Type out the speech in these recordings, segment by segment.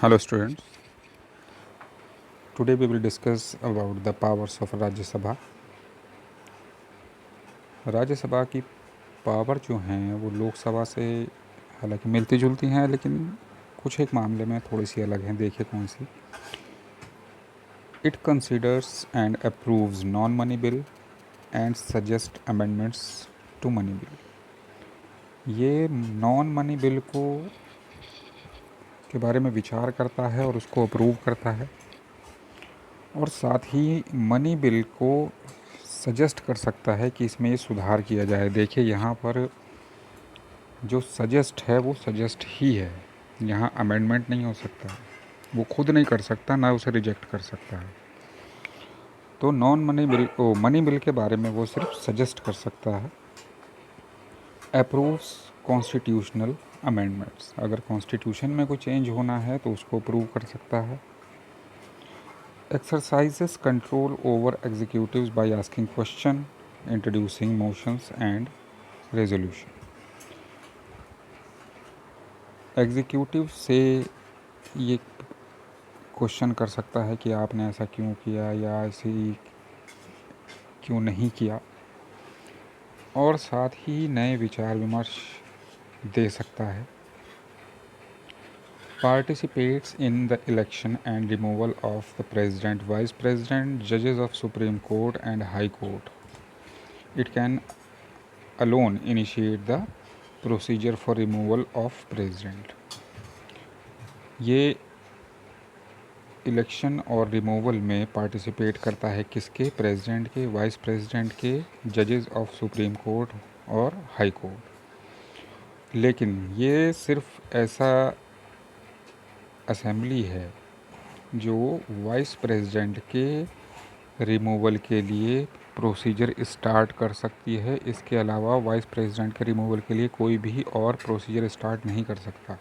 Hello students, today we will discuss about the powers of राज्य सभा। राज्यसभा की power जो हैं वो लोकसभा से हालांकि मिलती जुलती हैं, लेकिन कुछ एक मामले में थोड़ी सी अलग हैं। देखिए कौन सी। It considers and approves non money bill and suggest amendments to money bill. ये नॉन मनी बिल को के बारे में विचार करता है और उसको अप्रूव करता है, और साथ ही मनी बिल को सजेस्ट कर सकता है कि इसमें ये सुधार किया जाए। देखिए यहाँ पर जो सजेस्ट है वो सजेस्ट ही है, यहाँ अमेंडमेंट नहीं हो सकता, वो खुद नहीं कर सकता, ना उसे रिजेक्ट कर सकता है। तो नॉन मनी बिल को मनी बिल के बारे में वो सिर्फ सजेस्ट कर सकता है। अप्रूव्स कॉन्स्टिट्यूशनल अमेंडमेंट्स, अगर कॉन्स्टिट्यूशन में कोई चेंज होना है तो उसको अप्रूव कर सकता है। Exercises control over executives by asking question, introducing motions and resolution. Executive से ये क्वेश्चन कर सकता है कि आपने ऐसा क्यों किया या ऐसे क्यों नहीं किया, और साथ ही नए विचार विमर्श दे सकता है। Participates in the election and removal of the president, vice president, judges of Supreme Court and High Court. It can alone initiate the procedure for removal of president. ये इलेक्शन और रिमूवल में पार्टिसिपेट करता है किसके? President के, vice president के, जजेस of supreme court और हाई कोर्ट। लेकिन ये सिर्फ ऐसा असेंबली है जो वाइस प्रेसिडेंट के रिमूवल के लिए प्रोसीजर स्टार्ट कर सकती है। इसके अलावा वाइस प्रेसिडेंट के रिमूवल के लिए कोई भी और प्रोसीजर स्टार्ट नहीं कर सकता।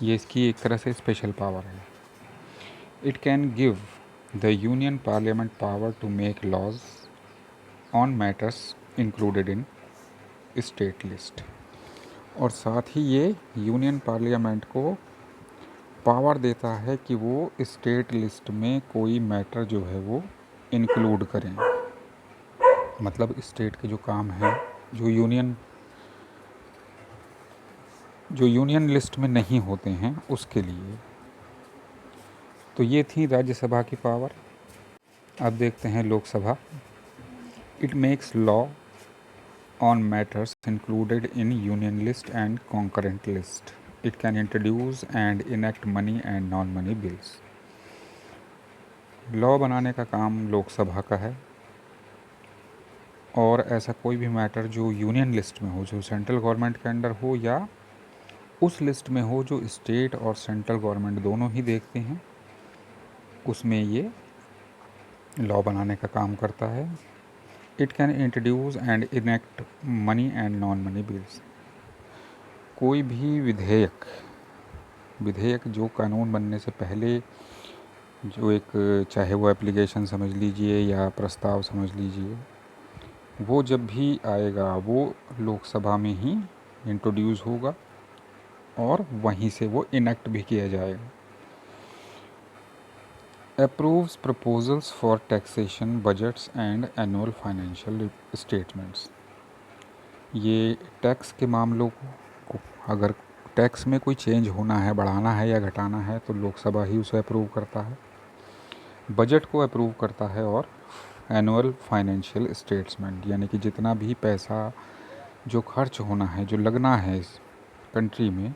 ये इसकी एक तरह से स्पेशल पावर है। It can give the union parliament power to make laws on matters included in state list, और साथ ही ये यूनियन पार्लियामेंट को पावर देता है कि वो स्टेट लिस्ट में कोई मैटर जो है वो इंक्लूड करें। मतलब स्टेट के जो काम हैं जो यूनियन लिस्ट में नहीं होते हैं उसके लिए। तो ये थी राज्यसभा की पावर। अब देखते हैं Lok Sabha. It makes law on matters included in union list and concurrent list. It can introduce and enact money and non money bills. Law बनाने का काम लोकसभा का है, और ऐसा कोई भी मैटर जो यूनियन लिस्ट में हो, जो सेंट्रल गवर्नमेंट के अंडर हो या उस लिस्ट में हो जो स्टेट और सेंट्रल गवर्नमेंट दोनों ही देखते हैं, उसमें ये लॉ बनाने का काम करता है। It can introduce and enact money and non money bills. कोई भी विधेयक जो कानून बनने से पहले जो एक, चाहे वो एप्लीकेशन समझ लीजिए या प्रस्ताव समझ लीजिए, वो जब भी आएगा वो लोकसभा में ही इंट्रोड्यूस होगा और वहीं से वो इनेक्ट भी किया जाएगा। Approves proposals for taxation, budgets and annual financial statements. ये टैक्स के मामलों को अगर टैक्स में कोई चेंज होना है, बढ़ाना है या घटाना है, तो लोकसभा ही उसे अप्रूव करता है। बजट को अप्रूव करता है, और एनुअल फाइनेंशियल स्टेटमेंट यानी कि जितना भी पैसा जो खर्च होना है, जो लगना है इस कंट्री में,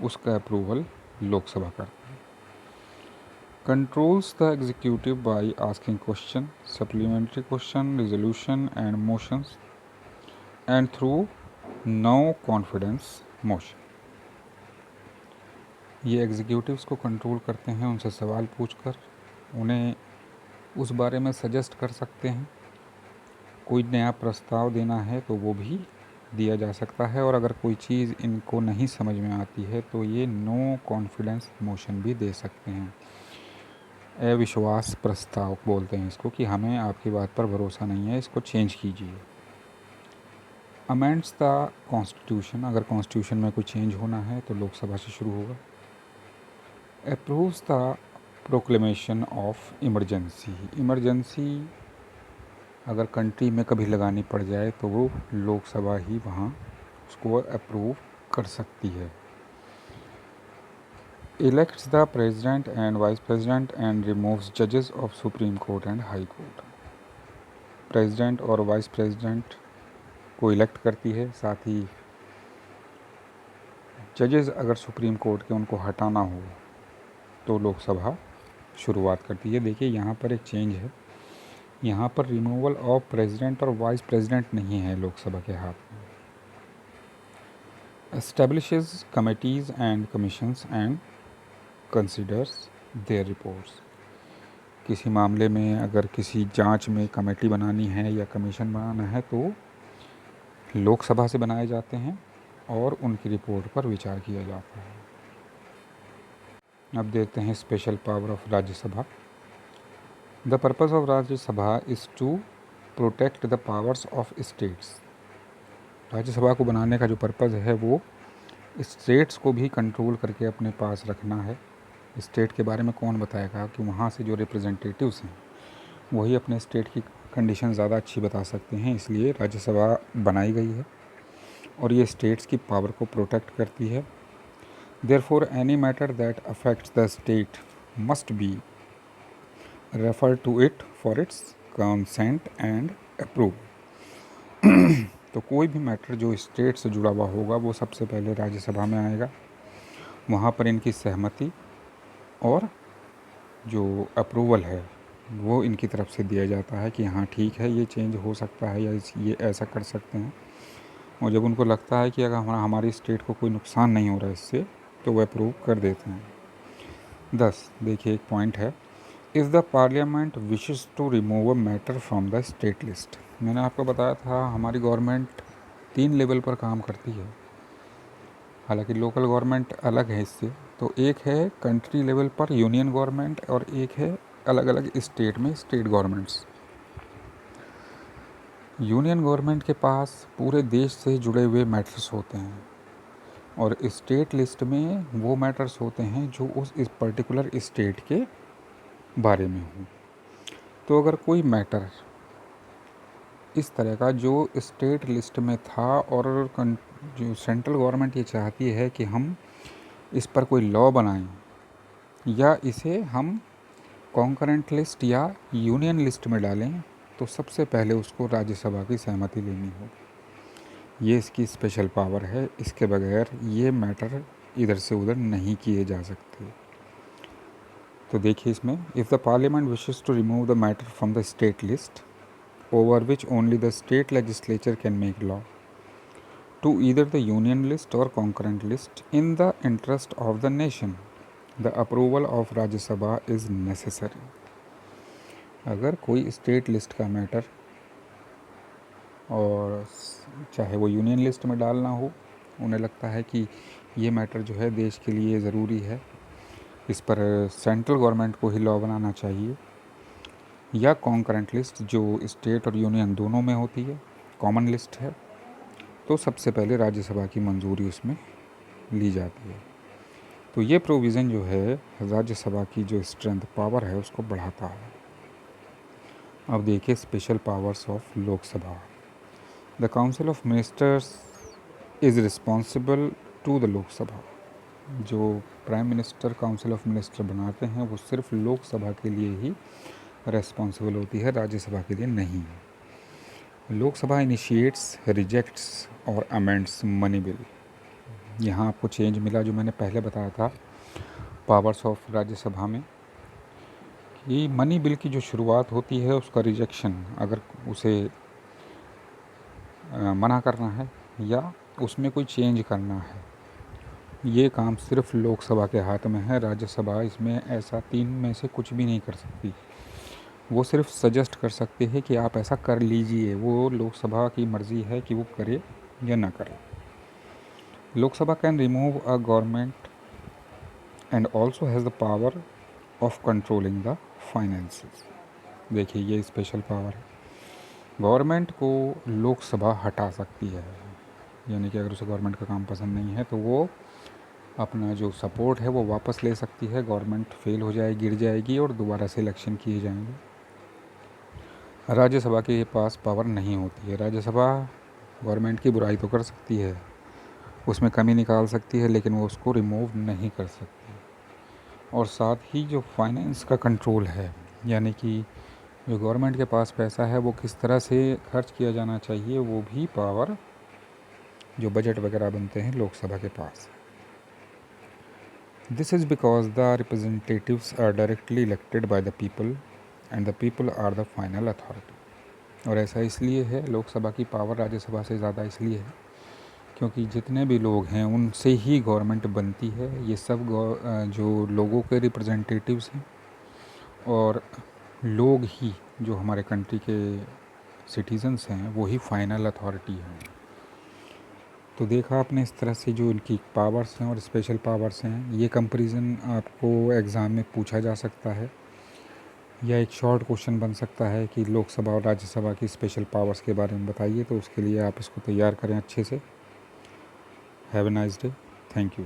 उसका अप्रूवल लोकसभा करता है। Controls the executive by asking question, supplementary question, resolution and motions and through no confidence motion. ये एग्जीक्यूटिव्स को कंट्रोल करते हैं, उनसे सवाल पूछकर उन्हें उस बारे में सजेस्ट कर सकते हैं। कोई नया प्रस्ताव देना है तो वो भी दिया जा सकता है, और अगर कोई चीज़ इनको नहीं समझ में आती है तो ये नो कॉन्फिडेंस मोशन भी दे सकते हैं। अविश्वास प्रस्ताव बोलते हैं इसको, कि हमें आपकी बात पर भरोसा नहीं है, इसको चेंज कीजिए। अमेंड्स द कॉन्स्टिट्यूशन, अगर कॉन्स्टिट्यूशन में कोई चेंज होना है तो लोकसभा से शुरू होगा। Approves the proclamation of emergency. Emergency अगर कंट्री में कभी लगानी पड़ जाए तो वो लोकसभा ही वहाँ उसको अप्रूव कर सकती है। Elects the president and vice president and removes जजेस of supreme court and high court. President और वाइस प्रेसिडेंट को इलेक्ट करती है, साथ ही जजेस अगर सुप्रीम कोर्ट के उनको हटाना हो तो लोकसभा शुरुआत करती है। देखिए यहाँ पर एक चेंज है, यहाँ पर रिमूवल ऑफ प्रेसिडेंट और वाइस प्रेसिडेंट नहीं है लोकसभा के हाथ में। Establishes committees and commissions and considers their reports. किसी मामले में अगर किसी जांच में कमेटी बनानी है या कमीशन बनाना है तो लोकसभा से बनाए जाते हैं और उनकी रिपोर्ट पर विचार किया जाता है। अब देखते हैं special power of Rajya Sabha. The purpose of Rajya Sabha is to protect the powers of states. Rajya Sabha को बनाने का जो पर्पज़ है वो स्टेट्स को भी कंट्रोल करके अपने पास रखना है। स्टेट के बारे में कौन बताएगा कि वहाँ से जो रिप्रेजेंटेटिव्स हैं वही अपने स्टेट की कंडीशन ज़्यादा अच्छी बता सकते हैं, इसलिए राज्यसभा बनाई गई है और ये स्टेट्स की पावर को प्रोटेक्ट करती है। Therefore, any matter that affects the state must be referred to it for its consent and approval. तो कोई भी मैटर जो स्टेट से जुड़ा हुआ होगा वो सबसे पहले राज्यसभा में आएगा, वहाँ पर इनकी सहमति और जो अप्रूवल है वो इनकी तरफ से दिया जाता है कि हाँ ठीक है, ये चेंज हो सकता है या ये ऐसा कर सकते हैं। और जब उनको लगता है कि अगर हमारी स्टेट को कोई नुकसान नहीं हो रहा है इससे, तो वो अप्रूव कर देते हैं। 10 देखिए एक पॉइंट है, if the parliament wishes to remove a matter from the state list. मैंने आपको बताया था हमारी गवर्नमेंट 3 लेवल पर काम करती है, हालांकि लोकल गवर्नमेंट अलग है इससे। तो एक है कंट्री लेवल पर यूनियन गवर्नमेंट और एक है अलग अलग स्टेट में स्टेट गवर्नमेंट्स। यूनियन गवर्नमेंट के पास पूरे देश से जुड़े हुए मैटर्स होते हैं और स्टेट लिस्ट में वो मैटर्स होते हैं जो उस इस पर्टिकुलर स्टेट के बारे में हो। तो अगर कोई मैटर इस तरह का जो स्टेट लिस्ट में था और जो सेंट्रल गवर्नमेंट ये चाहती है कि हम इस पर कोई लॉ बनाएं या इसे हम कॉन्करेंट लिस्ट या यूनियन लिस्ट में डालें, तो सबसे पहले उसको राज्यसभा की सहमति लेनी होगी। ये इसकी स्पेशल पावर है, इसके बगैर ये मैटर इधर से उधर नहीं किए जा सकते। तो देखिए इसमें, if the parliament wishes to remove the matter from the state list over which only the state legislature can make law to either the union list or concurrent list in the interest of the nation, the approval of Rajya Sabha is necessary. अगर कोई state list का matter और चाहे वो union list में डालना हो, उन्हें लगता है कि ये मैटर जो है देश के लिए ज़रूरी है, इस पर सेंट्रल गवर्नमेंट को ही लॉ बनाना चाहिए, या कॉन्करेंट लिस्ट जो स्टेट और यूनियन दोनों में होती है, कॉमन लिस्ट है, तो सबसे पहले राज्यसभा की मंजूरी उसमें ली जाती है। तो ये प्रोविज़न जो है राज्यसभा की जो स्ट्रेंथ पावर है उसको बढ़ाता है। अब देखिए special powers of Lok Sabha. The council of ministers is responsible to the Lok Sabha. जो prime minister council of minister बनाते हैं वो सिर्फ लोकसभा के लिए ही रेस्पॉन्सिबल होती है, राज्यसभा के लिए नहीं। लोकसभा इनिशिएट्स, रिजेक्ट्स और अमेंड्स मनी बिल। यहाँ आपको चेंज मिला जो मैंने पहले बताया था पावर्स ऑफ राज्यसभा में, कि मनी बिल की जो शुरुआत होती है उसका रिजेक्शन, अगर उसे मना करना है या उसमें कोई चेंज करना है, ये काम सिर्फ लोकसभा के हाथ में है। राज्यसभा इसमें ऐसा 3 में से कुछ भी नहीं कर सकती। वो सिर्फ सजेस्ट कर सकते हैं कि आप ऐसा कर लीजिए, वो लोकसभा की मर्ज़ी है कि वो करे या ना करे। Lok Sabha can remove a government and also has the power of controlling the finances. देखिए ये स्पेशल पावर है, गवर्नमेंट को लोकसभा हटा सकती है, यानी कि अगर उसे गवर्नमेंट का काम पसंद नहीं है तो वो अपना जो सपोर्ट है वो वापस ले सकती है। गवर्नमेंट फेल हो जाए, गिर जाएगी और दोबारा से इलेक्शन किए जाएंगे। राज्यसभा के पास पावर नहीं होती है। राज्यसभा गवर्नमेंट की बुराई तो कर सकती है, उसमें कमी निकाल सकती है, लेकिन वो उसको रिमूव नहीं कर सकती। और साथ ही जो फाइनेंस का कंट्रोल है, यानी कि जो गवर्नमेंट के पास पैसा है वो किस तरह से खर्च किया जाना चाहिए, वो भी पावर, जो बजट वगैरह बनते हैं, लोकसभा के पास। This is because the representatives are directly elected by the people and the people are the final authority. और ऐसा इसलिए है, लोकसभा की पावर राज्यसभा से ज़्यादा इसलिए है क्योंकि जितने भी लोग हैं उनसे ही गवर्नमेंट बनती है। ये सब जो लोगों के रिप्रेजेंटेटिव्स हैं, और लोग ही जो हमारे कंट्री के सिटीजन्स हैं वो ही फाइनल अथॉरिटी हैं। तो देखा आपने इस तरह से जो इनकी पावर्स हैं और स्पेशल पावर्स हैं, ये कंपैरिजन आपको एग्ज़ाम में पूछा जा सकता है, या एक शॉर्ट क्वेश्चन बन सकता है कि लोकसभा और राज्यसभा की स्पेशल पावर्स के बारे में बताइए। तो उसके लिए आप इसको तैयार करें अच्छे से। Have a nice day. Thank you.